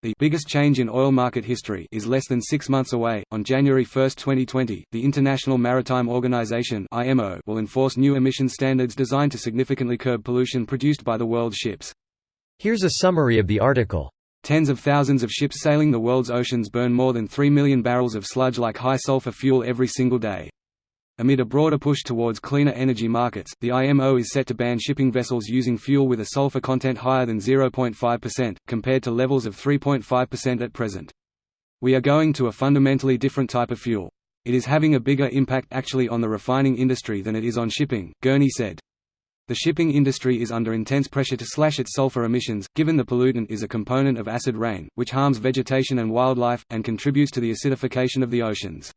The biggest change in oil market history is less than 6 months away. On January 1, 2020, the International Maritime Organization (IMO) will enforce new emission standards designed to significantly curb pollution produced by the world's ships. Here's a summary of the article. Tens of thousands of ships sailing the world's oceans burn more than 3 million barrels of sludge-like high-sulfur fuel every single day. Amid a broader push towards cleaner energy markets, the IMO is set to ban shipping vessels using fuel with a sulfur content higher than 0.5%, compared to levels of 3.5% at present. We are going to a fundamentally different type of fuel. It is having a bigger impact actually on the refining industry than it is on shipping, Gurney said. The shipping industry is under intense pressure to slash its sulfur emissions, given the pollutant is a component of acid rain, which harms vegetation and wildlife, and contributes to the acidification of the oceans.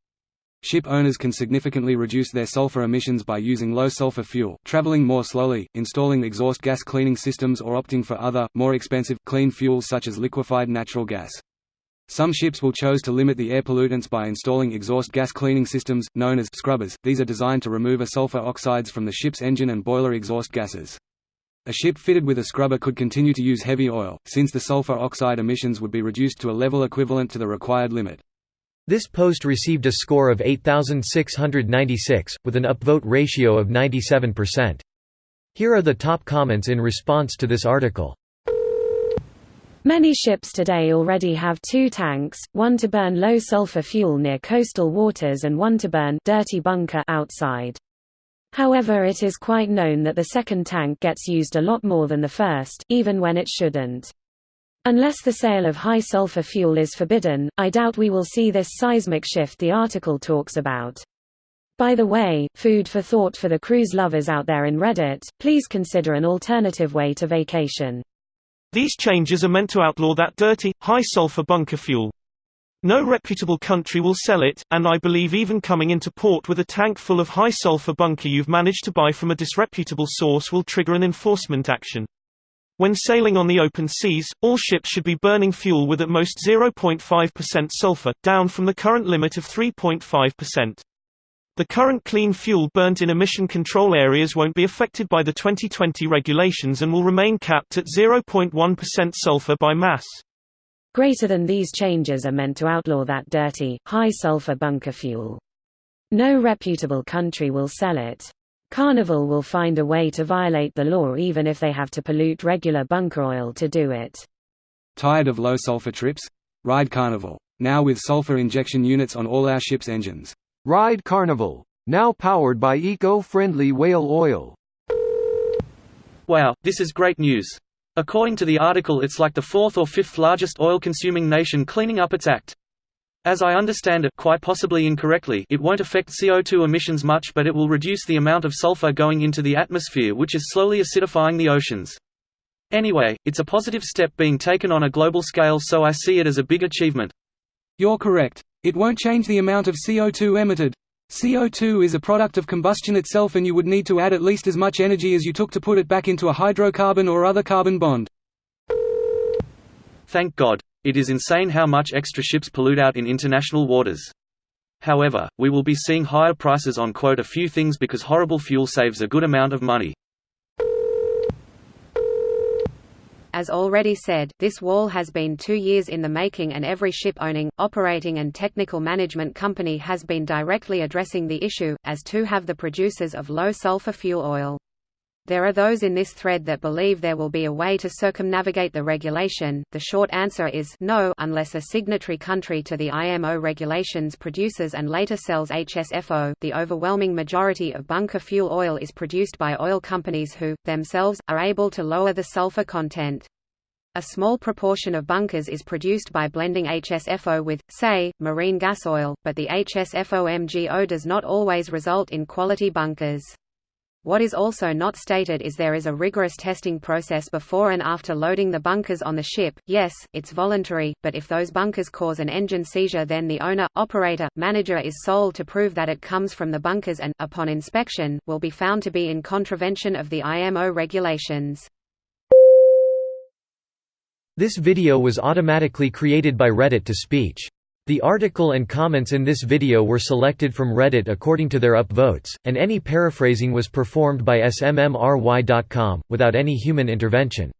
Ship owners can significantly reduce their sulfur emissions by using low-sulfur fuel, traveling more slowly, installing exhaust gas cleaning systems or opting for other, more expensive, clean fuels such as liquefied natural gas. Some ships will choose to limit the air pollutants by installing exhaust gas cleaning systems, known as scrubbers. These are designed to remove sulfur oxides from the ship's engine and boiler exhaust gases. A ship fitted with a scrubber could continue to use heavy oil, since the sulfur oxide emissions would be reduced to a level equivalent to the required limit. This post received a score of 8,696, with an upvote ratio of 97%. Here are the top comments in response to this article. Many ships today already have 2 tanks, one to burn low-sulfur fuel near coastal waters and one to burn dirty bunker outside. However, it is quite known that the second tank gets used a lot more than the first, even when it shouldn't. Unless the sale of high-sulfur fuel is forbidden, I doubt we will see this seismic shift the article talks about. By the way, food for thought for the cruise lovers out there in Reddit, please consider an alternative way to vacation. These changes are meant to outlaw that dirty, high-sulfur bunker fuel. No reputable country will sell it, and I believe even coming into port with a tank full of high-sulfur bunker you've managed to buy from a disreputable source will trigger an enforcement action. When sailing on the open seas, all ships should be burning fuel with at most 0.5% sulfur, down from the current limit of 3.5%. The current clean fuel burnt in emission control areas won't be affected by the 2020 regulations and will remain capped at 0.1% sulfur by mass. Greater than these changes are meant to outlaw that dirty, high-sulfur bunker fuel. No reputable country will sell it. Carnival will find a way to violate the law even if they have to pollute regular bunker oil to do it. Tired of low-sulfur trips? Ride Carnival. Now with sulfur injection units on all our ships' engines. Ride Carnival. Now powered by eco-friendly whale oil. Wow, this is great news. According to the article, it's like the 4th or 5th largest oil-consuming nation cleaning up its act. As I understand it, quite possibly incorrectly, it won't affect CO2 emissions much, but it will reduce the amount of sulfur going into the atmosphere, which is slowly acidifying the oceans. Anyway, it's a positive step being taken on a global scale, so I see it as a big achievement. You're correct. It won't change the amount of CO2 emitted. CO2 is a product of combustion itself, and you would need to add at least as much energy as you took to put it back into a hydrocarbon or other carbon bond. Thank God. It is insane how much extra ships pollute out in international waters. However, we will be seeing higher prices on a few things because horrible fuel saves a good amount of money. As already said, this wall has been 2 years in the making, and every ship-owning, operating and technical management company has been directly addressing the issue, as too have the producers of low-sulfur fuel oil. There are those in this thread that believe there will be a way to circumnavigate the regulation. The short answer is no, unless a signatory country to the IMO regulations produces and later sells HSFO. The overwhelming majority of bunker fuel oil is produced by oil companies who, themselves, are able to lower the sulfur content. A small proportion of bunkers is produced by blending HSFO with, say, marine gas oil, but the HSFO MGO does not always result in quality bunkers. What is also not stated is there is a rigorous testing process before and after loading the bunkers on the ship. Yes, it's voluntary, but if those bunkers cause an engine seizure, then the owner, operator, manager is sole to prove that it comes from the bunkers and, upon inspection, will be found to be in contravention of the IMO regulations. This video was automatically created by Reddit to speech. The article and comments in this video were selected from Reddit according to their upvotes, and any paraphrasing was performed by smmry.com, without any human intervention.